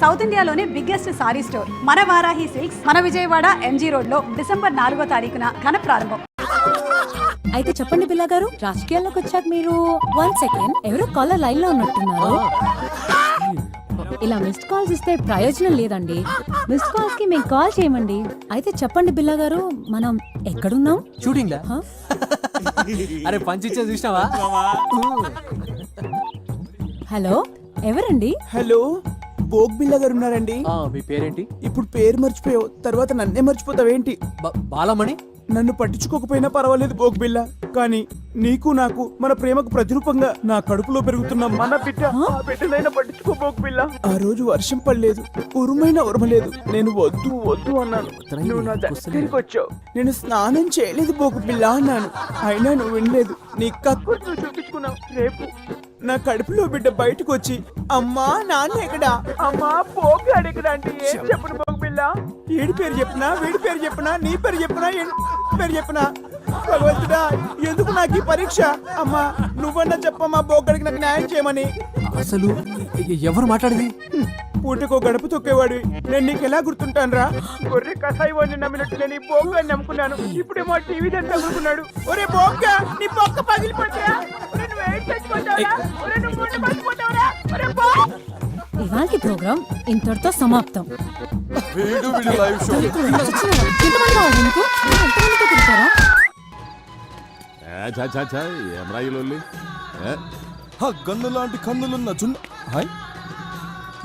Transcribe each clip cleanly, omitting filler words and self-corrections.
South ఇండియాలోనే biggest sorry store మన Varahi silks మన విజయవాడ ఎంజీ రోడ్ లో డిసెంబర్ 4వ తారీఖున ఘన ప్రారంభం. అయితే చెప్పండి పిల్ల గారు, రాజకీయాల్లోకి వచ్చాక మీరు 1 సెకండ్ ఎవరో కాలర్ లైన్ లో ఉన్నట్టున్నారు. ఇలా మిస్డ్ కాల్స్ ఇస్తే ప్రయోజనం లేదండి. మిస్డ్ కాల్స్ కి మేము కాల్ చేయమండి. అయితే చెప్పండి బిల్లా గారు, మనం ఎక్కడున్నాం? షూటింగ్ లా? అరే పంచిచ్చే చూసినావా? హలో, ఎవరండి? హలో, బోగ్ బిల్ల గారు ఉన్నారండి. మీ పేరేంటి? ఇప్పుడు పేరు మర్చిపోయావు, తర్వాత నన్నే మర్చిపోతావేంటి? బాలమణి. నన్ను పట్టించుకోకపోయినా పర్వాలేదు బోగ్ బిల్ల, కానీ నీకు నాకు మన ప్రేమకు ప్రతిరూపంగా నా కడుపులో పెరుగుతున్న మన బిడ్డనైనా పట్టించుకో బోగ్ బిల్ల. ఆ రోజు వర్షం పడలేదు, ఉరుమైనా ఉరమలేదు, నేను వద్దు వద్దు అన్నాను, నువ్వు నా దగ్గరికి వచ్చావు. నేను స్నానం చేయలేదు బోగ్ బిల్ల అన్నాను, అయినా నువ్వు వినలేదు. నీ కక్కు చూపించుకున్నావు. రేపు నా కడుపులో బిడ్డ బయటకు వచ్చి అమ్మా నాన్న ఎక్కడా, అమ్మా పోగు అడిగడా అంటే ఏం చెప్పను బోగ్ బిల్ల? ఏడి పేరు చెప్పినా, వీడి పేరు చెప్పినా, నీ పేరు చెప్పినా, పేరు చెప్పినా, భగవంతుడా ఎందుకు నాకు ఈ పరీక్ష? అమ్మా నువ్వన్నా చెప్పమ్మా బోగ్గడికి నాకు న్యాయం చేయమని. అసలు ఎవరు మాట్లాడేది? పూటకో గడప తొక్కేవాడు నేను నీకు ఎలా గుర్తుంటాను రా? గొర్రె కసాయి వాడిని నమ్మినట్టు నేను ఈ బోగ్గా నమ్ముకున్నాను, ఇప్పుడేమో టీవీ దాన్ని తగులుకున్నాడు. ఒరే బోగ్గా నీ బొక్క పగిలిపోతారా? ఇవాల్టి ప్రోగ్రామ్ ఇంతటితో సమాప్తం. గన్ను లాంటి కన్నులున్న చున్న. హాయ్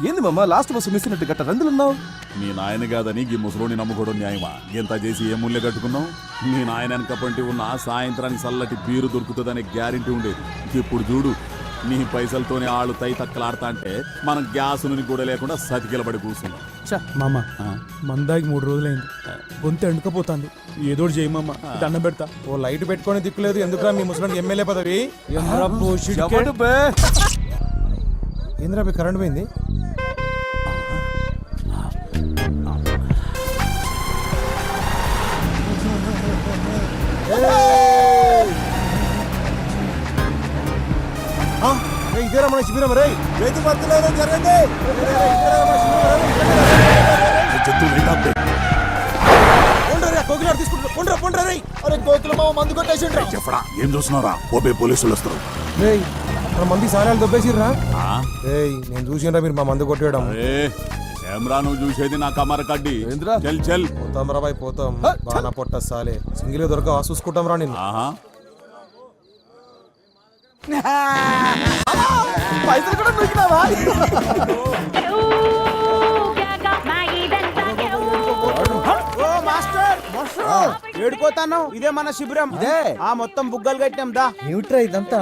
ఏంది మామ, లాస్ట్ బస్సు మిస్ అయినట్టు గట్ట రందులున్నావు? మీ నాయన కాదని గీ ముసలోని నమ్ముకోవడం న్యాయమా? ఎంత చేసి ఏ ముళ్ళే కట్టుకున్నావు? మీ నాయన వెనకపంటి ఉన్న సాయంత్రానికి చల్లటి బీరు దొరుకుతుందనే గ్యారెంటీ ఉండేది. ఇప్పుడు చూడు, నీ పైసలతోనే ఆళ్ళు తై తక్కలాడతా అంటే మనం గ్యాస్ నుంచి కూడా లేకుండా సతికిలబడి కూర్చున్నాం. మామ మందాకి 3 రోజులైంది, గొంతు ఎండుకపోతుంది, ఏదో చేయమమ్మ దండం పెడతా. ఓ లైట్ పెట్టుకొని దిక్కులేదు, ఎందుకురా మీ ముసలానికి ఎమ్మెల్యే పదవి? ఏంద్రా మీ కరెంట్ పోయింది? ఇదేరా మన శిబిరం రే, రైతు భర్తలు జరగండి. ఏం చూస్తున్నారా? ఓపే పోలీసులు వస్తారు. మన మంది సారాలు దొబ్బేసిర్రా? నేను చూసినరా మీరు మా మందు కొట్టేయడం. ఏమ్రా నువ్వు చూసేది నా కమర కడ్డి. చల్ చల్ పోతాం రా బాయ్, పోతాం. బాగా పొట్ట సాలే సింగిల్ దొరక చూసుకుంటాం రా నేను. పైసలు కూడా దొరికినావా? ఏడుకోతాను, ఇదే మన శిబిరం. ఆ మొత్తం బుగ్గలు కట్టినాం దా. ఏమిట్రా ఇదంతా?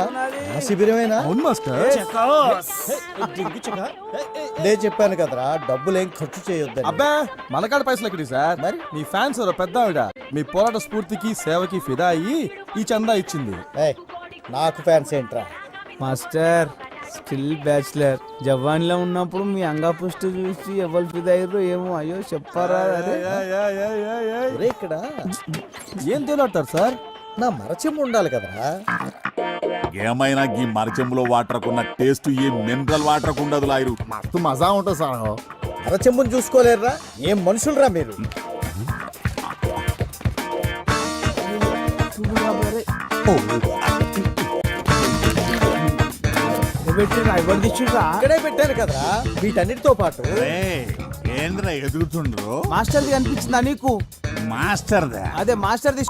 ఆ శిబిరమేనా? అవును మాస్టర్. లే చెప్పాను కదరా, డబ్బులు ఏం ఖర్చు చేయొద్దు. అబ్బా మనకాడ పైసలు ఎక్కడి సార్? మరి మీ ఫ్యాన్స్ పెద్ద ఆవిడ మీ పోరాట స్ఫూర్తికి సేవకి ఫిదా అయ్యి ఈ చందా ఇచ్చింది. నాకు ఫ్యాన్స్ ఏంట్రా మాస్టర్? Still bachelor. జవాన్లో ఉన్నప్పుడు మీ అంగాపుష్టి చూసి ఎవరు ఫిదయ్యారో ఏమో, అయ్యో చెప్పారా? ఇక్కడ ఏం తేలాడతారు సార్? నా మరచెంబు ఉండాలి కదరా. ఏమైనా ఈ మరచెంబులో వాటర్కున్న టేస్ట్ ఏ మినరల్ వాటర్ ఉండదు లాయరు. మస్తు మజా ఉంటుంది సార్. మరచెంబుని చూసుకోలేరురా? ఏం మనుషులరా మీరు? ఇక్కడే పెట్టాను కదరా వీటన్నిటితో పాటు. ఏంద్రా ఎదుగుతుండ్రు? మాస్టర్ ది అనిపించిందా నీకు? మాస్టర్ అదే మాస్టర్ ది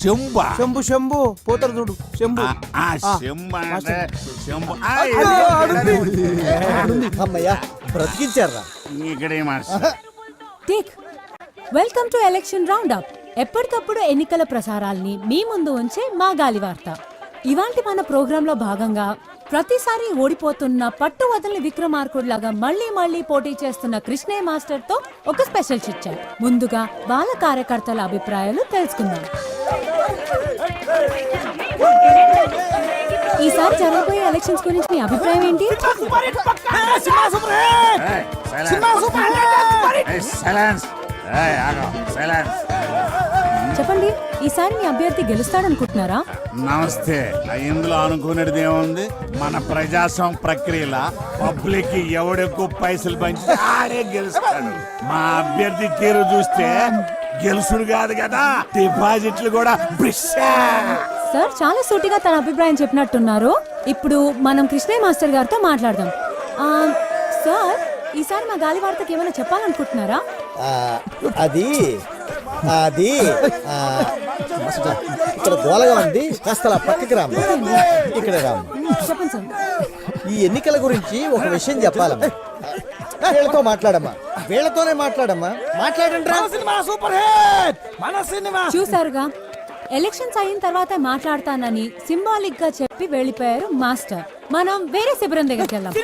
చెంబా. శంభు శంభు పోతారు చూడు, శంభు. అమ్మయ్యా బ్రతికించారా? Welcome to election round up. ఎప్పటికప్పుడు ఎన్నికల ప్రసారాల్ని మీ ముందు ఉంచే మా గాలి వార్త. ఇవాంటి మన ప్రోగ్రామ్ లో భాగంగా ప్రతిసారి ఓడిపోతున్న పట్టు వదలని విక్రమార్కుడిలాగా మళ్లీ మళ్లీ పోటీ చేస్తున్న కృష్ణయ్య మాస్టర్ తో ఒక స్పెషల్ చిట్ చాట్. ముందుగా వాళ్ళ కార్యకర్తల అభిప్రాయాలు తెలుసుకుందాం. ఈసారి జరగబోయే ఎలక్షన్స్ గురించి మీ అభిప్రాయం ఏంటి? చెప్పండి, ఈసారి మీ అభ్యర్థి గెలుస్తాడనుకుంటున్నారా? నమస్తే. ఇందులో అనుకునేది ఏముంది? మన ప్రజాస్వామ్య ప్రక్రియల పబ్లిక్ ఎవడెక్కువ పైసలు పంచి ఆడే గెలుస్తాడు. మా అభ్యర్థి తీరు చూస్తే గెలుసుడు కాదు కదా, డిపాజిట్లు కూడా బ్రిషా. సార్ చాలా సూటిగా తన అభిప్రాయం చెప్పినట్టున్నారు. ఇప్పుడు మనం కృష్ణయ్య మాస్టర్ గారితో మాట్లాడదాం. సార్, ఈసారి మా గాలి వార్తకి ఏమైనా చెప్పాలనుకుంటున్నారా? అది అది ఇక్కడ గోలగా ఉంది, కాస్త అలా పక్కకి రామ్మ. ఇక్కడ రామ్మ. చెప్పండి సార్. ఈ ఎన్నికల గురించి ఒక విషయం చెప్పాలమ్మా. వీళ్ళతో మాట్లాడమ్మా, వీళ్ళతోనే మాట్లాడమ్మా. మాట్లాడండి రా. సూపర్ హిట్ మన సినిమా. చూసారుగా, ఎలక్షన్స్ అయిన తర్వాత మాట్లాడతానని సింబాలిక్ గా చెప్పి వెళ్ళిపోయారు మాస్టర్. మనం వేరే శిబిరం దగ్గరికి వెళ్దాం.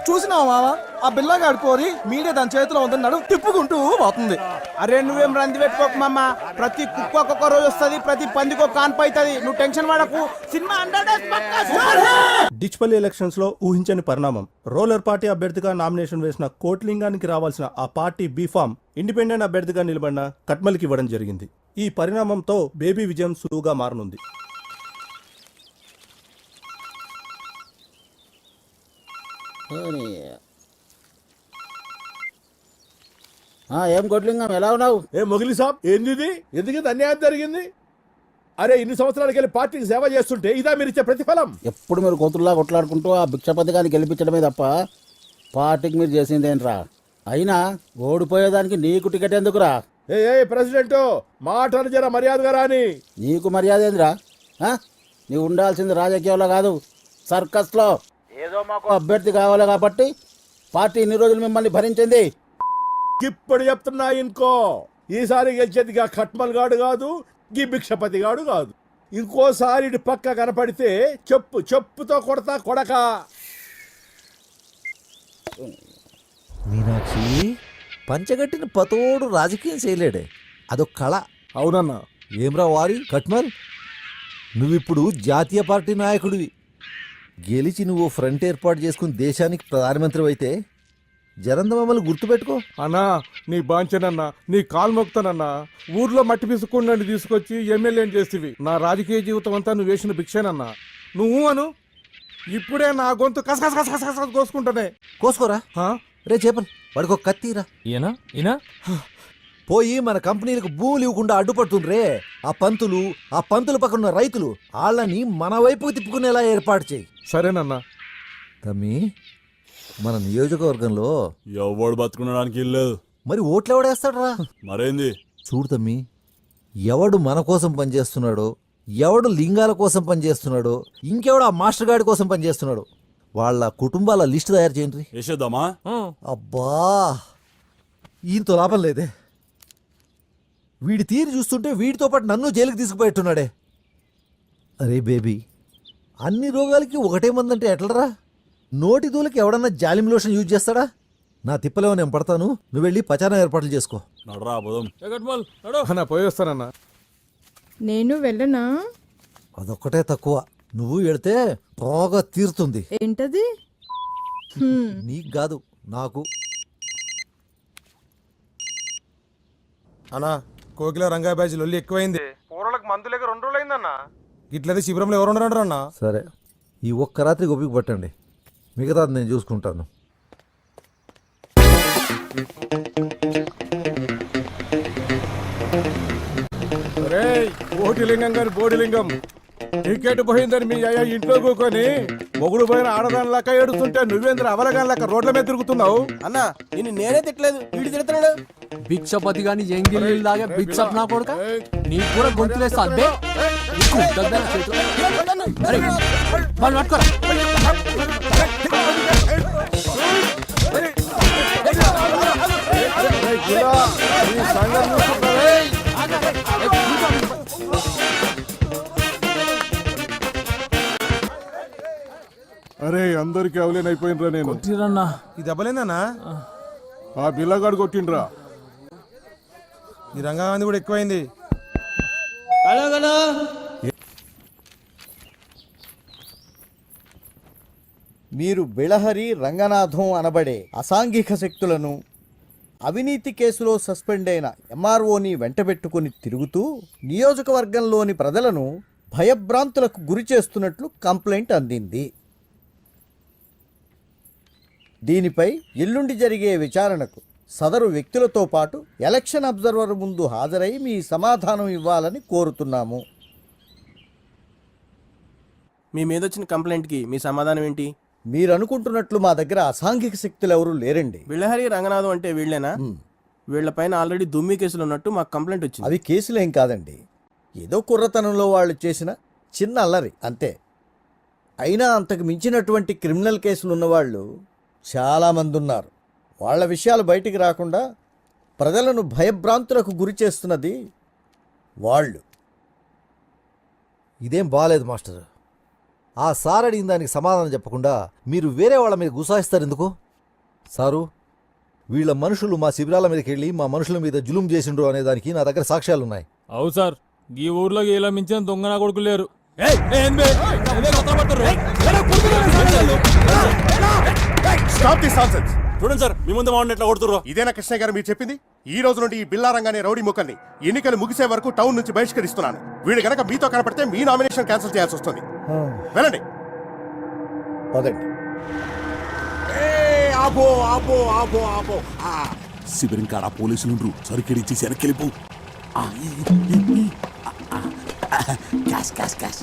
చూసినావా మావా, ఆ బిల్లగాడు కోరి మీడియా దాని చేతిలో ఉందని నడు తిప్పుకుంటూ పోతుంది. అరే నువ్వేం రంది పెట్టుకోకు మామ. ప్రతి కుక్క ఒక్కొక్క రోజు వస్తుంది, ప్రతి పందికి ఒక కాన్పు అవుతుంది. నువ్వు టెన్షన్ పడకు. సినిమా 100 days పక్కా. డిచ్పల్లి ఎలక్షన్స్ లో ఊహించని పరిణామం. రోలర్ పార్టీ అభ్యర్థిగా నామినేషన్ వేసిన కోట్లింగానికి రావాల్సిన ఆ పార్టీ బీఫామ్ ఇండిపెండెంట్ అభ్యర్థిగా నిలబడిన కట్మల్కి ఇవ్వడం జరిగింది. ఈ పరిణామంతో బేబీ విజయం సులువుగా మారనుంది. ఏం కొట్లింగం, ఎలా ఉన్నావు? ఏ మొగిలి సాబ్, ఏంది ఎందుకు ఇంత అన్యాయం జరిగింది? అరే ఇన్ని సంవత్సరాలకి వెళ్ళి పార్టీకి సేవ చేస్తుంటే ఇదా మీరు ఇచ్చే ప్రతిఫలం? ఎప్పుడు మీరు కోతుల్లా కొట్లాడుకుంటూ ఆ భిక్షపతి గారిని గెలిపించడమే తప్ప పార్టీకి మీరు చేసిందేంట్రా? అయినా ఓడిపోయేదానికి నీకు టికెట్ ఎందుకురా? ఏ ప్రెసిడెంట్ మాటలు జర మర్యాదగా రాని. నీకు మర్యాద ఏందిరా? నీవు ఉండాల్సింది రాజకీయాల్లో కాదు, సర్కస్లో. ఏదో మాకు అభ్యర్థి కావాలి కాబట్టి పార్టీ ఇన్ని రోజులు మిమ్మల్ని భరించింది. ఇప్పుడు చెప్తున్నా ఇంకో, ఈసారి గెలిచేది గా ఖట్మల్ గాడు కాదు, గీ భిక్షపతి గాడు కాదు. ఇంకోసారి ఇటు పక్క కనపడితే చెప్పుతో కొడతా కొడక. మీనాక్షి, పంచగట్టిన పతోడు రాజకీయం చేయలేడే, అదొక కళ. అవునన్నా. ఏమ్రా వారి కట్మల్, నువ్విప్పుడు జాతీయ పార్టీ నాయకుడివి. గెలిచి నువ్వు ఫ్రంట్ ఏర్పాటు చేసుకుని దేశానికి ప్రధానమంత్రి అయితే జరంత మమ్మల్ని గుర్తుపెట్టుకో. అన్నా నీ బాంచనన్నా, నీ కాలు మొక్తానన్నా. ఊర్లో మట్టి పిసుకుండా తీసుకొచ్చి ఎమ్మెల్యేని చేస్తేవి. నా రాజకీయ జీవితం అంతా నువ్వు వేసిన భిక్షేనన్నా. నువ్వు అను, ఇప్పుడే నా గొంతు కసకస కోసుకుంటానే. కోసుకోరా రే చేపల్, వాడికి ఒక కత్తిరా. ఈయన పోయి మన కంపెనీలకు భూములు ఇవ్వకుండా అడ్డుపడుతుండ్రే ఆ పంతులు పక్కన ఉన్న రైతులు, వాళ్ళని మన వైపుకు తిప్పుకునేలా ఏర్పాటు చేయి. సరేనన్నా. తమ్మి, మన నియోజకవర్గంలో ఎవడు బతుకునడానికి ఇల్లేదు. మరి ఓట్లు ఎవడేస్తాడరా? మరేంది చూడు తమ్మి, ఎవడు మన కోసం పనిచేస్తున్నాడో, ఎవడు లింగాల కోసం పనిచేస్తున్నాడో, ఇంకెవడు ఆ మాస్టర్ గాడి కోసం పనిచేస్తున్నాడో వాళ్ళ కుటుంబాల లిస్ట్ తయారు చేయండి. వేసేద్దామా? అబ్బా, ఈయనతో లాభం లేదే. వీడి తీరు చూస్తుంటే వీడితో పాటు నన్ను జైలుకి తీసుకుపోయేట్టున్నాడే. అరే బేబీ, అన్ని రోగాలకి ఒకటే మందంటే ఎట్లరా? నోటి దూలకి ఎవడన్నా జాలిం లోషన్ యూజ్ చేస్తాడా? నా తిప్పలేమో నేను పడతాను, నువ్వు వెళ్ళి పచారం ఏర్పాట్లు చేసుకో. నడరా పోదాం. అన్నా పోయి వస్తానన్నా. నేను వెళ్ళనా? అదొక్కటే తక్కువ, నువ్వు వెళితే బాగా తీరుతుంది. ఏంటది? నీకు కాదు, నాకు. అన్నా, కోకిల రంగా బ్యాచ్ లొల్లి ఎక్కువైంది. పూర్వలకు మందులేక 2 రోజులు అయిందన్నా. ఇట్లయితే శిబిరంలో ఎవరు ఉండరు అన్నా. సరే, ఈ ఒక్క రాత్రి ఓపిక పట్టండి, మిగతాది నేను చూసుకుంటాను. ఓటిలింగం గారి బోడిలింగం టికెట్ పోయిందని మీ అయ్యా ఇంట్లో కూకొని మొగుడు పోయిన ఆడదానిలాక ఏడుస్తుంటే నువ్వేంద్ర అవలగానిలాక రోడ్ల మీద తిరుగుతున్నావు? అన్నా నిన్ను నేనే తిట్టలేదు, వీడు తిడుతున్నాడు. భిక్షపతి గాని ఎంగిల్ లాగా బిచ్చప్ నా కొడుక, నీకు కూడా గొంతులేస్తా అంతే. పట్టుకోరా. అరే అందరికి అవలేనైపోయినరా నేను. ఈ దెబ్బలేందన్నా? ఆ బిల్లగాడు కొట్టిండ్రా. ఈ రంగాంది కూడా ఎక్కువైంది. మీరు బిళహరి రంగనాథం అనబడే అసాంఘిక శక్తులను అవినీతి కేసులో సస్పెండ్ అయిన ఎంఆర్ఓని వెంటబెట్టుకుని తిరుగుతూ నియోజకవర్గంలోని ప్రజలను భయభ్రాంతులకు గురి చేస్తున్నట్లు కంప్లైంట్ అందింది. దీనిపై ఎల్లుండి జరిగే విచారణకు సదరు వ్యక్తులతో పాటు ఎలక్షన్ అబ్జర్వర్ ముందు హాజరై మీ సమాధానం ఇవ్వాలని కోరుతున్నాము. మీ మీద వచ్చిన కంప్లైంట్కి మీ సమాధానం ఏంటి? మీరు అనుకుంటున్నట్లు మా దగ్గర అసాంఘిక శక్తులు ఎవరూ లేరండి. బిళ్ళహరి రంగనాథం అంటే వీళ్ళేనా? వీళ్ళపైన ఆల్రెడీ దుమ్మి కేసులు ఉన్నట్టు మాకు కంప్లైంట్ వచ్చింది. అవి కేసులేం కాదండి, ఏదో కుర్రతనంలో వాళ్ళు చేసిన చిన్న అల్లరి అంతే. అయినా అంతకు మించినటువంటి క్రిమినల్ కేసులు ఉన్నవాళ్ళు చాలామంది ఉన్నారు. వాళ్ళ విషయాలు బయటికి రాకుండా ప్రజలను భయభ్రాంతులకు గురి చేస్తున్నది వాళ్ళు. ఇదేం బాగాలేదు మాస్టర్. ఆ సార్ అడిగిన దానికి సమాధానం చెప్పకుండా మీరు వేరే వాళ్ళ మీద గుసాయిస్తారు ఎందుకు? సారు, వీళ్ళ మనుషులు మా శిబిరాల మీదకి వెళ్ళి మా మనుషుల మీద జులుం చేసిండ్రు అనే దానికి నా దగ్గర సాక్ష్యాలు ఉన్నాయి. అవు సార్, ఈ ఊర్లో ఇలా మించిన దొంగ నా కొడుకు లేరు. చూడండి సార్, మీ ముందు వాడిని ఎట్లా కొడుతుర్రో. ఇదేనా కృష్ణ గారు మీరు చెప్పింది? ఈ రోజు నుండి ఈ బిల్లారంగానే రౌడీ ముక్కల్ని ఎన్నికలు ముగిసే వరకు టౌన్ నుంచి బహిష్కరిస్తున్నాను. వీడు గనక మీతో కనపడితే మీ నామినేషన్ క్యాన్సిల్ చేయాల్సి వస్తుంది. వెళ్ళండి. పదండి. ఆపో ఆపో ఆపో ఆపో. శిబిరం కాడ పోలీసులు సరికెడిచ్చి వెనక్కి క్యాష్ క్యాష్ క్యాష్.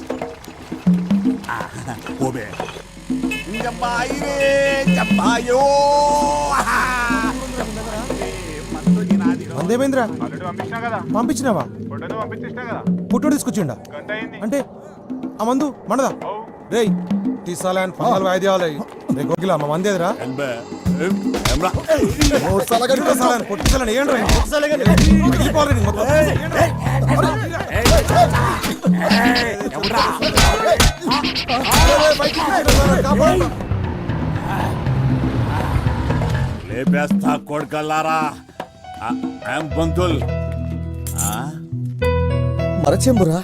ఓబే అందేమేంద్ర పంపించినావా? పుట్టు తీసుకొచ్చిండా అంటే ఆ మందు మనదా? రేయ్ తీసాలని 14 వాయిదాలు రేగిలా మా మందేదిరా. పొట్టిసాలని ఏంట్రా లేపేస్తా కొడుకల్లారా. బంతుల్ మరచెంబురా,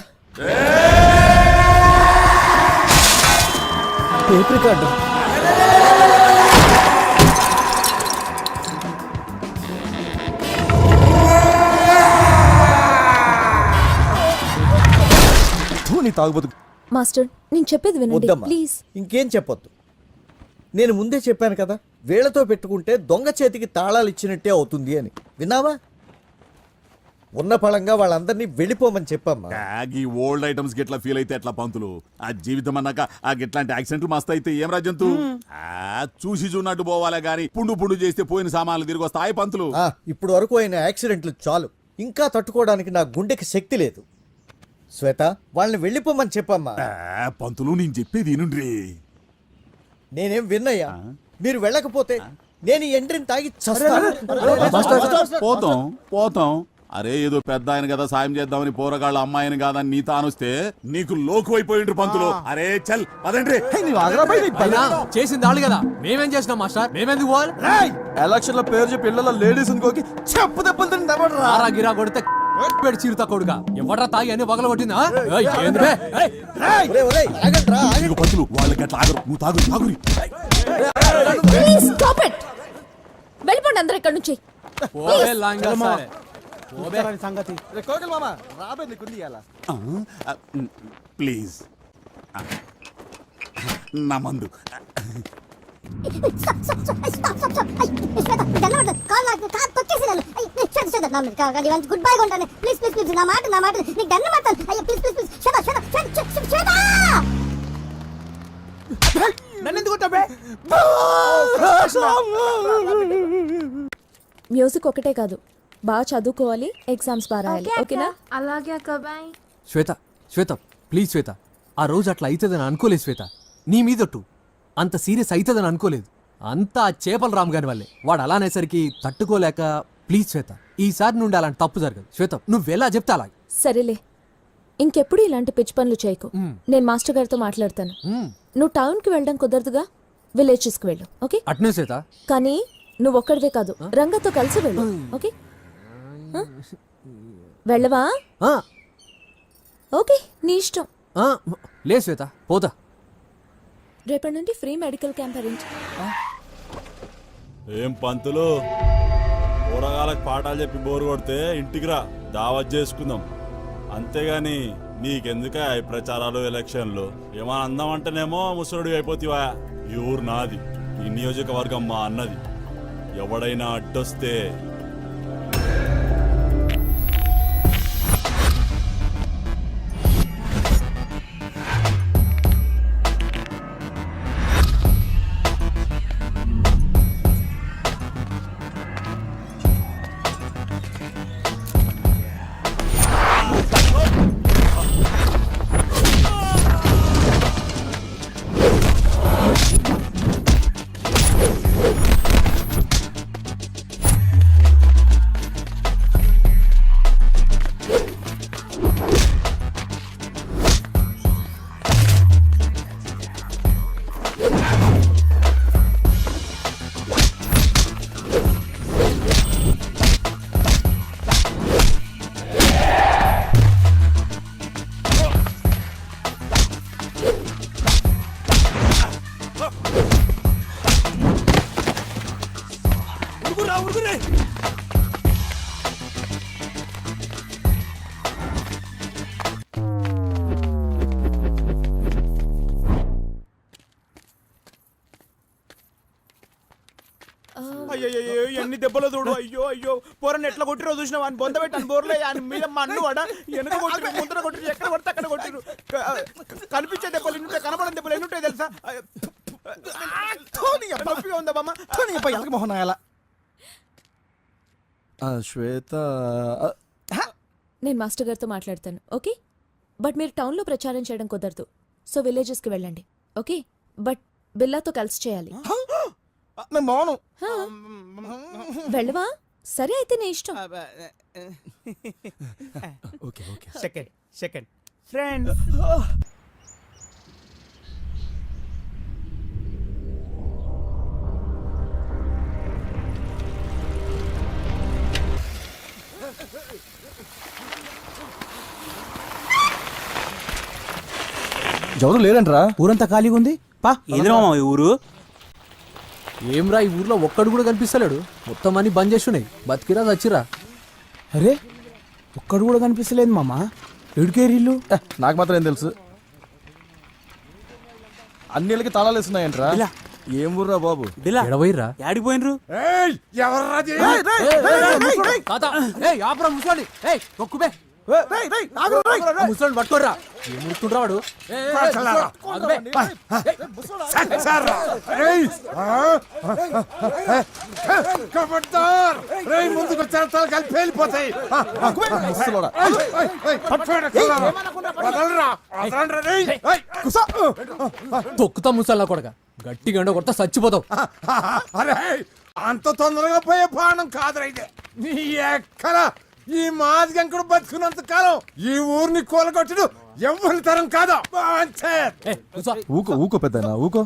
టేప్ రికార్డు. తాగుబోతు మాస్టర్, నేను చెప్పేది వినండి వద్దమ్మా, ప్లీజ్. ఇంకేం చెప్పొద్దు. నేను ముందే చెప్పాను కదా, వేళ్లతో పెట్టుకుంటే దొంగ చేతికి తాళాలు ఇచ్చినట్టే అవుతుంది అని. విన్నావా? ఉన్న ఫలంగా వాళ్ళందరినీ వెళ్ళిపోమని చెప్పమ్మా. ఈ ఓల్డ్ ఐటమ్స్ గిట్లా ఫీల్ అయితే ఎట్లా పంతులు? ఆ జీవితం అన్నాక ఆ గిట్లాంటి యాక్సిడెంట్లు మస్తు అయితే ఏం రాజంతు? చూసి చూన్నట్టు పోవాలే గాని పుండు పుండు చేస్తే పోయిన సామాన్లు తిరిగి వస్తాయి పంతులు. ఇప్పుడు వరకు అయిన యాక్సిడెంట్లు చాలు, ఇంకా తట్టుకోవడానికి నా గుండెకి శక్తి లేదు. శ్వేత, వాళ్ళని వెళ్ళిపోమని చెప్పమ్మా. పంతులు నేను చెప్పేది వినుండ్రి. నేనేం విన్నయ్యా, మీరు వెళ్ళకపోతే నేను ఎండ్రిని తాగి చస్తాను. పోతాం పోతాం. అరే ఏదో పెద్ద ఆయన కదా సాయం చేద్దామని పోరగాళ్ళ అమ్మాయిని కాదని నీ తానొస్తే నీకు లోకు అయిపోయిండ్రు పంతులు. అరే చల్ పదండ్రి. చేసింది వాళ్ళు కదా, మేమేం చేసినాం మాస్టర్? మేమెందుకు పోవాలి? ఎలక్షన్ లో పేరు చెప్పి ఇళ్లలో లేడీస్ ఇంకోకి చెప్పు దెబ్బలు గిరా కొడితే పెడి చీరుతా కొడుగా ఎవడ్రా తాగి అని వగల కొట్టిందా? పంతులు వాళ్ళకి అట్లా ఆగరు, నువ్వు తాగు తాగురి. వెళ్ళిపోండి అందరూ ఇక్కడ నుంచి. ప్లీజ్ నా మందు. గుడ్ బై కొంటాను ప్లీజ్ ప్లీజ్ ప్లీజ్. నా మాట నీకు దండం మాట్లాడు. అయ్యో ప్లీజ్ ప్లీజ్ ప్లీజ్. మ్యూజిక్ ఒకటే కాదు, బాగా చదువుకోవాలి, ఎగ్జామ్స్ బాగా రాయాలి. ఓకేనా? అలాగే అక్క, బాయ్. శ్వేత శ్వేత ప్లీజ్ శ్వేత, ఆ రోజు అట్లా అవుతుందని అనుకోలేదు శ్వేత. నీ మీదట్టు అంత సీరియస్ అవుతుందని అనుకోలేదు. అంతా చేపల రామ్ గారి వల్లే. వాడు అలా అనేసరికి తట్టుకోలేక. ప్లీజ్ శ్వేత, ఈసారి నుండి అలాంటి తప్పు జరగదు. శ్వేత నువ్వు ఎలా చెప్తా అలా. సరేలే, ఇంకెప్పుడు ఇలాంటి పిచ్చి పనులు చేయకు. నేను మాస్టర్ గారితో మాట్లాడతాను. నువ్వు టౌన్కి వెళ్ళడం కుదరదుగా, విలేజెస్కి వెళ్ళు. ఓకే? అట్నే శ్వేత. కానీ నువ్వు ఒక్కడివే కాదు, రంగతో కలిసి వెళ్ళు. ఓకే? వెళ్ళవా? ఓకే, నీ ఇష్టం. లే శ్వేత, పోతా. రేపటి నుండి ఫ్రీ మెడికల్ క్యాంప్ అరేంజ్. ఏం పంతులు కూరగాయలకు పాఠాలు చెప్పి బోరు కొడితే ఇంటికి రా, దావత్ చేసుకుందాం. అంతేగాని నీకెందుకే ఈ ప్రచారాలు ఎలక్షన్లు? ఏమన్నా అందామంటేనేమో ముసలుడి అయిపోతావా? ఈ ఊరు నాది, ఈ నియోజకవర్గం మా అన్నది. ఎవడైనా అడ్డొస్తే అయ్యో ఎన్ని దెబ్బలు చూడు. అయ్యో అయ్యో పోరని ఎట్లా కొట్టిరో చూసినా అని బొంద పెట్టాను బోర్లే అని మీద మన్ను వాడ వెనక కొట్టిరు, ముందర కొట్టిరు, ఎక్కడ పడితే అక్కడ కొట్టిరు. కనిపించే దెబ్బలు ఎన్నుంటాయి, కనపడని దెబ్బలు ఎన్నుంటాయి తెలుసా? నొప్పిగా ఉందా బామ్మ? ఎలక మొహన్ అలా శ్వేత నేను మాస్టర్ గారితో మాట్లాడతాను, ఓకే? బట్ మీరు టౌన్లో ప్రచారం చేయడం కుదరదు, సో విలేజెస్కి వెళ్ళండి, ఓకే? బట్ బిల్లాతో కలిసి చేయాలి. నేను బాను. వెళ్ళవా? సరే అయితే నీ ఇష్టం. Okay okay second friend. ఎవరు లేరంట్రా? ఊరంతా ఖాళీగా ఉంది. పా ఎదురా ఈ ఊరు. ఏమ్రా ఈ ఊర్లో ఒక్కడు కూడా కనిపిస్తలేడు. మొత్తం అన్ని బంద్ చేస్తున్నాయి. బతికిరా చచ్చిరా. అరే ఒక్కడు కూడా కనిపిస్తలేదు మామ. ఎడుకేరిల్లు నాకు మాత్రం ఏం తెలుసు. అన్నిళ్ళకి తాళాలు వేస్తున్నాయంట్రా. ఏం ఊర్రా బాబు? ఎడవైర్రా ఆడిపోయినరు. ముసలి పట్టుకోర్రా. ఏం ముడుతుండ్రా వాడు? ముందుకు కలిపి వెళ్ళిపోతాయి. తొక్కుతా ముసల్లా కొడక. గట్టిగా ఎండ కొడతా చచ్చిపోతావు. అరే అంత తొందరగా పోయే ప్రాణం కాదురైతే. నీ ఎక్కడ ఈ మాదిగంకుడు బతుకున్నంత కాలం ఈ ఊరిని కూలగొట్టుడు ఎవరి తరం కాదా? ఊకో ఊకో పెద్దనా ఊకో.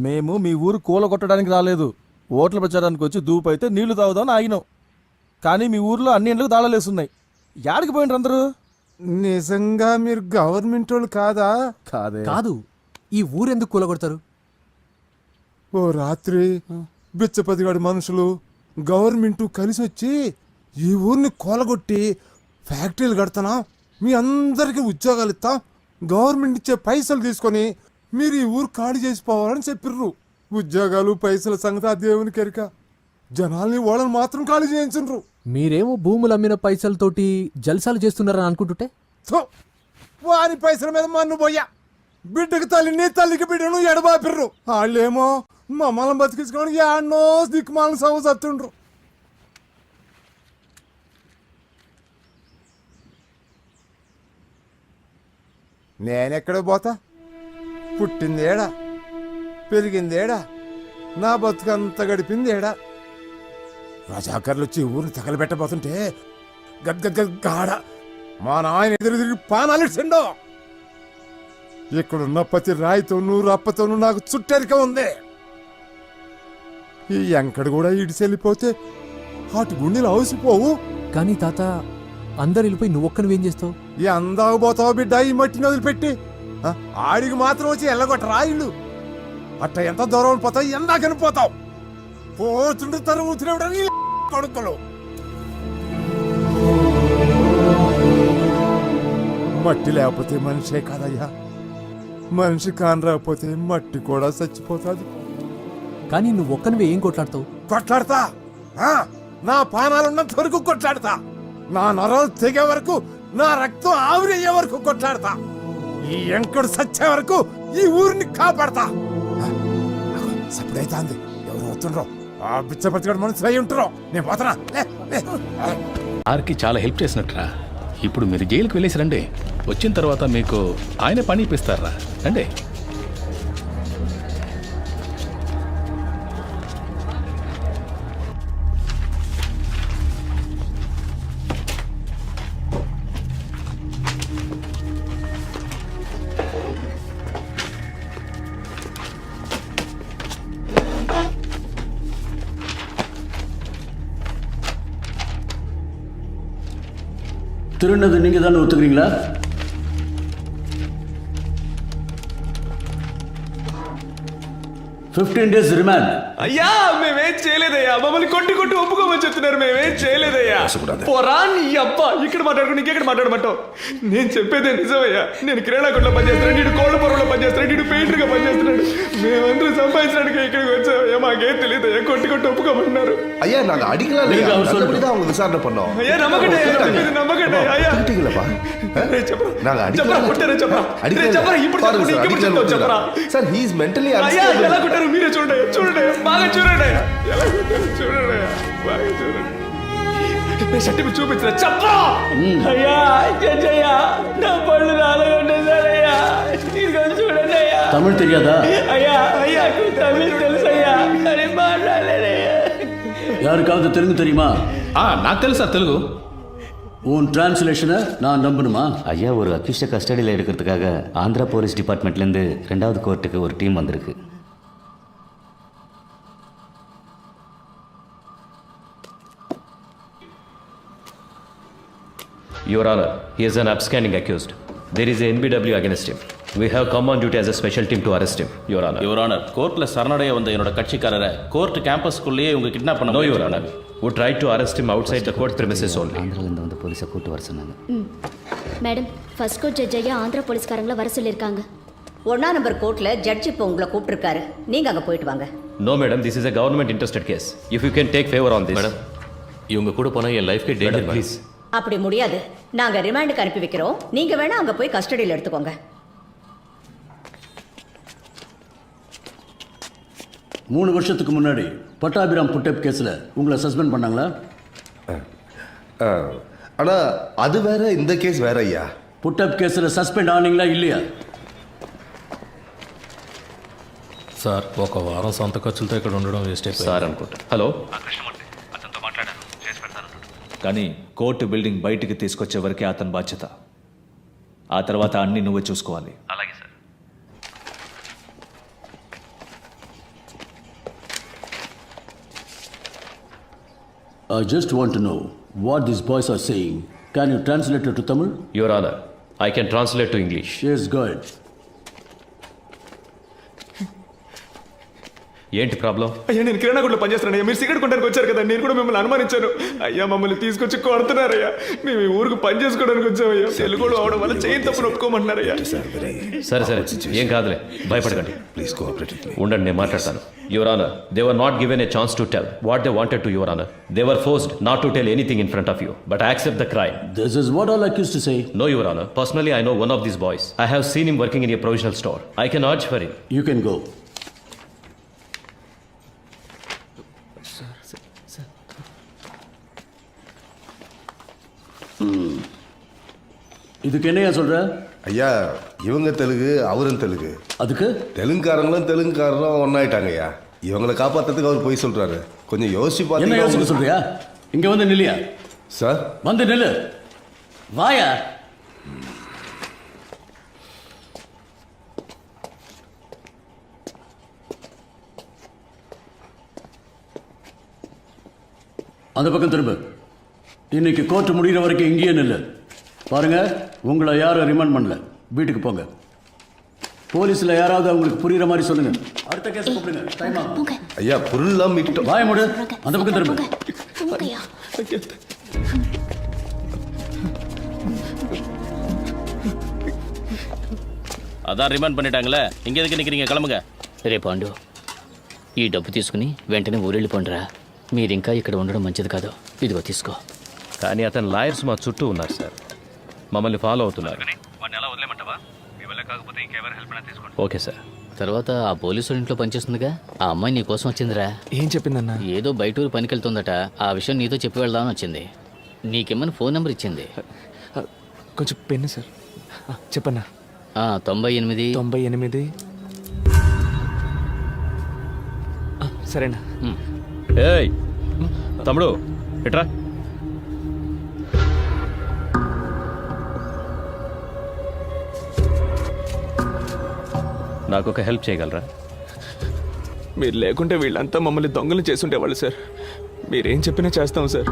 మేము మీ ఊరు కూలగొట్టడానికి రాలేదు. ఓట్ల ప్రచారానికి వచ్చి దూపైతే నీళ్లు తాగుదామని ఆగినాం. కానీ మీ ఊర్లో అన్ని ఇండ్లకు తాళాలేస్తున్నాయి. యాడికి పోయినరు అందరూ? నిజంగా మీరు గవర్నమెంట్ వాళ్ళు కాదా? కాదే. కాదు. ఈ ఊరెందుకు కూలగొడతారు? ఓ రాత్రి బిచ్చపతిగాడి మనుషులు గవర్నమెంట్ కలిసి వచ్చి ఈ ఊరిని కూలగొట్టి ఫ్యాక్టరీలు కడతానా, మీ అందరికి ఉద్యోగాలు ఇస్తాం, గవర్నమెంట్ ఇచ్చే పైసలు తీసుకొని మీరు ఈ ఊరు ఖాళీ చేసిపోవాలని చెప్పిర్రు. ఉద్యోగాలు పైసల సంగతి ఆ దేవునికి ఎరిక. జనాల్ని వాళ్ళని మాత్రం ఖాళీ చేయించు. మీరేమో భూములు అమ్మిన పైసలతోటి జల్సాలు చేస్తున్నారని అనుకుంటుంటే వారి పైసల మీద మన్ను పోయా. బిడ్డకి తల్లిని తల్లికి బిడ్డను ఎడబాపిర్రు. వాళ్ళేమో మమ్మల్ని బతికించుకోవడానికి ఎన్నో దిక్కుమాలను సవ చత్తుండ్రు. నేనెక్కడ పోతా? పుట్టిందేడా, పెరిగిందేడా, నా బతుకంతా గడిపిందేడా. రజాకర్లు వచ్చి ఊరిని తగలబెట్టబోతుంటే గద్గద్గాడ మా నాయన ఎదురు తిరిగి పానాలిచ్చిండో. ఇక్కడున్న ప్రతి రాయితోనూ రప్పతోనూ నాకు చుట్టరిక ఉంది. ఈ ఎంకడ కూడా ఇడిచెళ్ళిపోతే అటు గుండెలు అవసిపోవు. కానీ తాత, అందరు వెళ్ళిపోయి నువ్వొక్కనివేం చేస్తావు? ఈ అందాకు పోతావు బిడ్డ ఈ మట్టిని వదిలిపెట్టి. ఆడికి మాత్రం వచ్చి ఎల్లగొట్ట రాయిళ్ళు. అట్ట ఎంత దూరం పోతావు, ఎందాకని పోతావు. పోతుండు తరుగుతున్నాడు కొడుకులు. మట్టి లేకపోతే మనిషే కాదయ్యా. మనిషి కాని రాకపోతే మట్టి కూడా చచ్చిపోతుంది. కానీ నువ్వు ఒక్కనివే ఏం కొట్లాడతావు? కొట్లాడతా, నా పానాలున్నంత వరకు కొట్లాడతా, నా నరాలు తెగే వరకు, నా రక్తం ఆవిరయ్యే వరకు కొట్లాడతా, ఈ ఎంకడు సచ్చే వరకు ఈ ఊరిని కాపాడతా. సప్పుడైతే ఎవరు అవుతుండ్రో ఆ బిచ్చపతిగాడు మనుషులు అయి ఉంటారో. నేను పోతున్నా. ఆర్కి చాలా హెల్ప్ చేసినట్రా. ఇప్పుడు మీరు జైలుకి వెళ్ళేసి రండి. వచ్చిన తర్వాత మీకు ఆయన పని ఇప్పిస్తారా. రండి. திருநது நீங்க தானே ஒத்துக்கிறீங்களா? days remand. అయ్యా మేమేం చేయలేదయ్యా. మమ్మల్ని కొట్టి కొట్టి ఒప్పుకోమని చెప్తున్నారు. మేమేం చేయలేదయ్యా. పోరా నీ అబ్బా. ఇక్కడ మాట్లాడుకుని ఇంకెక్కడ మాట్లాడమంటావు? నేను చెప్పేదే నిజమయ్యా. నేను కిరాణా కొట్లో పనిచేస్తున్నాడు, నీడు కోళ్ళ పొరలో పనిచేస్తున్నాడు, నీడు పెయింటర్గా పనిచేస్తున్నాడు. మేమందరూ సంపాదించడానికి ఇక్కడికి వచ్చామయ్యా. మాకేం తెలియదయ్యా. కొట్టి కొట్టి ఒప్పుకోమన్నారు. ஐயா நாங்க அடிக்கலாம் இல்லையா, நல்லபடியா அவங்க விசாரணை பண்ணோம். అయ్యా నమ్మకండి నమ్మకండి అయ్యా. அடிக்கலப்பா, நாங்க చెప్పరా కొట్టారా చెప్పరా చెప్పరా ఇప్పుడు చెప్పరా சார் he is mentally అయ్యా ఎలా కొట్టారు మీరే చూడండి చూడండి బాగా చూడండి ఎలా కొట్టారు చూడండి బాగా చూడండి. సర్టిఫికెట్ చూపించరా చెప్పరా. అయ్యా అయ్యా నా పళ్ళు రాలగొట్టేశారయ్యా. ఇదిగో చూడండి అయ్యా. தமிழ் தெரியாதா? అయ్యా అయ్యా తమిళ్ తెలుసయ్యా అని మాట్లాడలేదయ్యా. யாருக்காவது தெலுங்கு தெரியுமா? నాకు తెలుసా తెలుగు. உன் டிரான்ஸ்லேஷனை நான் நம்பணுமா? ஐயா ஒரு அக்யூஸ்ட கஸ்டடியில் எடுக்கிறதுக்காக ஆந்திரா போலீஸ் டிபார்ட்மெண்ட்லேருந்து 2வது கோர்ட்டுக்கு ஒரு டீம் வந்திருக்கு. Your Honor, he is an upstanding accused. There is a NBW against him. We have come on duty as a special team to arrest him, Your Honor. Your Honor, கோர்ட்ல சரணடைய வந்த என்னோட கட்சிக்காரரை court கேம்பஸ்க்குள்ளேயே இவங்க kidnap பண்ண. No, Your Honor. We tried to arrest him outside the court premises only. ஆந்திராலேருந்து வந்து போலீஸை கூட்டு வர சொன்னாங்க. மேடம் ஃபர்ஸ்ட் கோர்ட் ஜட்ஜ் ஐயா ஆந்திரா போலீஸ்காரங்கள வர சொல்லியிருக்காங்க. 1ஆம் நம்பர் கோர்ட்ல ஜட்ஜ் இப்போ உங்களை கூப்பிட்டுருக்காரு. நீங்க அங்க போயிட்டு வாங்க. No, madam, this is a government interested case. If you can take favor on this. Madam இவங்க கூட போனா என் லைஃப்க்கே டேஞ்சர். ப்ளீஸ். அப்படி முடியாது. நாங்க ரிமாண்டுக்கு அனுப்பி வைக்கிறோம். நீங்க வேணா அங்க போய் கஸ்டடியில் எடுத்துக்கோங்க. 3 வருஷத்துக்கு முன்னாடி பட்டாபிராம் புட்டப் கேஸில் உங்களை சஸ்பெண்ட் பண்ணாங்களா? ஆனால் அது வேற, இந்த கேஸ் வேற ஐயா. புட்டப் கேஸில் సస్పెండ్ ఆనీங்களா இல்லையா? సార్ ఒక వారం సొంత ఖర్చులతో ఇక్కడ ఉండడం వేస్ట్ అయిపోయింది సార్ అనుకుంటా. హలో, కానీ కోర్టు బిల్డింగ్ బయటికి తీసుకొచ్చే వరకే అతని బాధ్యత. ఆ తర్వాత అన్ని నువ్వే చూసుకోవాలి. అలాగే sir. I just want to know what these boys are saying. Can you translate it to Tamil? Your Honor, I can translate to English. Yes, go ahead. ఏంటి ప్రాబ్లం? అయ్యా నేను కిరాణా కొట్లో పనిచేస్తున్నాను. మీరు సిగరెట్ కొట్టడానికి వచ్చారు కదా, నేను కూడా మిమ్మల్ని అనుమానించాను. అయ్యా మమ్మల్ని తీసుకొచ్చి కొడుతున్నారయ్యా. మేము ఈ ఊరికి పని చేసుకోవడానికి వచ్చామయ్యా. తెలుగు అవడం వల్ల చేయి తప్పును ఒప్పుకోమంటున్నారయ్యా. సరే సరే ఏం కాదులే, భయపడకండి. Please cooperate. ఉండండి, నేను మాట్లాడతాను. Your Honor, they were not given a chance to tell what they wanted to, Your Honor. They were forced not to tell anything in front of you, but I accept the crime. This is what all accused to say. No, Your Honor. Personally, I know one of these boys. I have seen him working in a provisional store. I can urge for him. You can go. இதுக்கு என்னையா சொல்ற? ஐயா இவங்க தெலுங்கு, அவரும் தெலுங்கு. அதுக்கு தெலுங்குக்காரங்களும் தெலுங்குக்காரரும் ஒன்னாயிட்டாங்க ஐயா. இவங்களை காப்பாத்துறதுக்கு அவர் போய் சொல்றாரு. கொஞ்சம் யோசிச்சு என்ன பார்த்தீங்கன்னா யோசிக்க சொல்றியா? இங்க வந்து நில்லியா. சார் வந்து நில்லு. வாயா. அந்த பக்கம் திரும்ப. இன்னைக்கு கோர்ட் முடிகிற வரைக்கும் இங்கேயே நில்லு. பாருங்க, உங்களை யாரும் ரிமாண்ட் பண்ணல. வீட்டுக்கு போங்க. போலீஸ்ல யாராவது அவங்களுக்கு புரியுற மாதிரி சொல்லுங்க. அடுத்த கேஸ் கூப்பிடுங்க. டைம் ஆகும். ஐயா பொருள்லாம் மீட்டோம். வாய மூடு. அந்த பக்கம் திரும்ப. தூங்கயா అదా రిమాండ్ பண்ணிட்டாங்களே ఇంకెందుకు నిக்கிறீங்க கிளம்புங்க. రే పాండు, ఈ డబ్బు తీసుకుని వెంటనే ఊరెళ్ళిపోండిరా. మీరింకా ఇక్కడ ఉండడం మంచిది కాదు. ఇదిగో తీసుకో. కానీ అతని లాయర్స్ మా చుట్టూ ఉన్నారు సార్, మమ్మల్ని ఫాలో అవుతున్నారు. Okay sir. తర్వాత ఆ పోలీసు ఇంట్లో పనిచేస్తుందిగా, ఆ అమ్మాయి నీ కోసం వచ్చిందిరా. ఏం చెప్పిందన్నా? ఏదో బయటూరు పనికెళ్తుందట. ఆ విషయం నీతో చెప్పి వెళ్దామని వచ్చింది. నీకేమని ఫోన్ నెంబర్ ఇచ్చింది. కొంచెం పెన్ను సార్. చెప్పన్నా. 98. సరేనా? ఏయ్ తమ్ముడు ఎట్రా. నాకు ఒక హెల్ప్ చేయగలరా? మీరు లేకుంటే వీళ్ళంతా మమ్మల్ని దొంగలు చేసుండేవాళ్ళు సార్. మీరేం చెప్పినా చేస్తాం sir.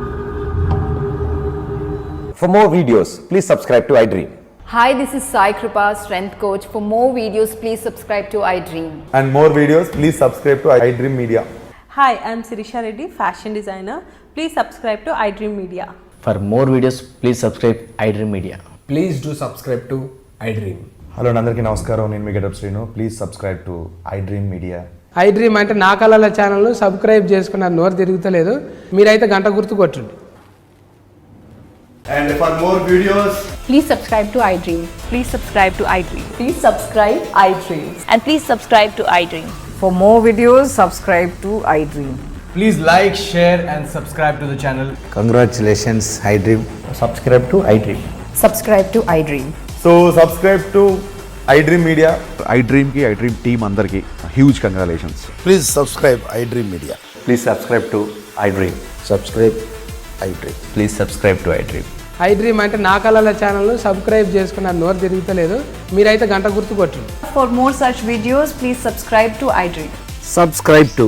For more videos, please subscribe to iDream. Hi, this is Sai Kripa, strength coach. For more videos, please subscribe to iDream. And more videos, please subscribe to iDream Media. Hi, I'm Sirisha Reddy, fashion designer. Please subscribe to iDream Media. For more videos, please subscribe iDream Media. Please do subscribe to iDream. Hello అందరికీ నమస్కారం, నేను మీ Getup Srinu. Please subscribe to iDream Media. iDream అంటే నా కళల ఛానల్ను subscribe చేసుకున్న నోరు తిరుగుతలేదు. మీరైతే గంట గుర్తు కొట్టండి. And for more videos, Please subscribe to iDream. Please subscribe to iDream. Please subscribe iDream. And please subscribe to iDream. For more videos, subscribe to iDream. Please like, share and subscribe to the channel. congratulations iDream. Subscribe to iDream. Subscribe to iDream. So subscribe to iDream Media. iDream ki iDream team andarki huge congratulations. Please subscribe iDream Media. Please subscribe to iDream. Subscribe iDream. Please subscribe to iDream. iDream అంటే నా కళల ఛానల్ను subscribe చేసుకున్న నోరు తిరుగుతలేదు. మీరైతే గంట గుర్తు కొట్టండి. For more such videos, please subscribe to iDream. Subscribe to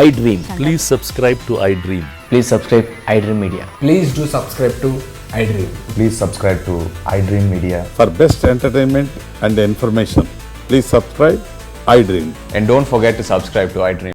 iDream. Please subscribe to iDream. Please subscribe iDream Media. Please do subscribe to I dream. Please subscribe to iDream Media. For best entertainment and information, please subscribe iDream. And don't forget to subscribe to iDream.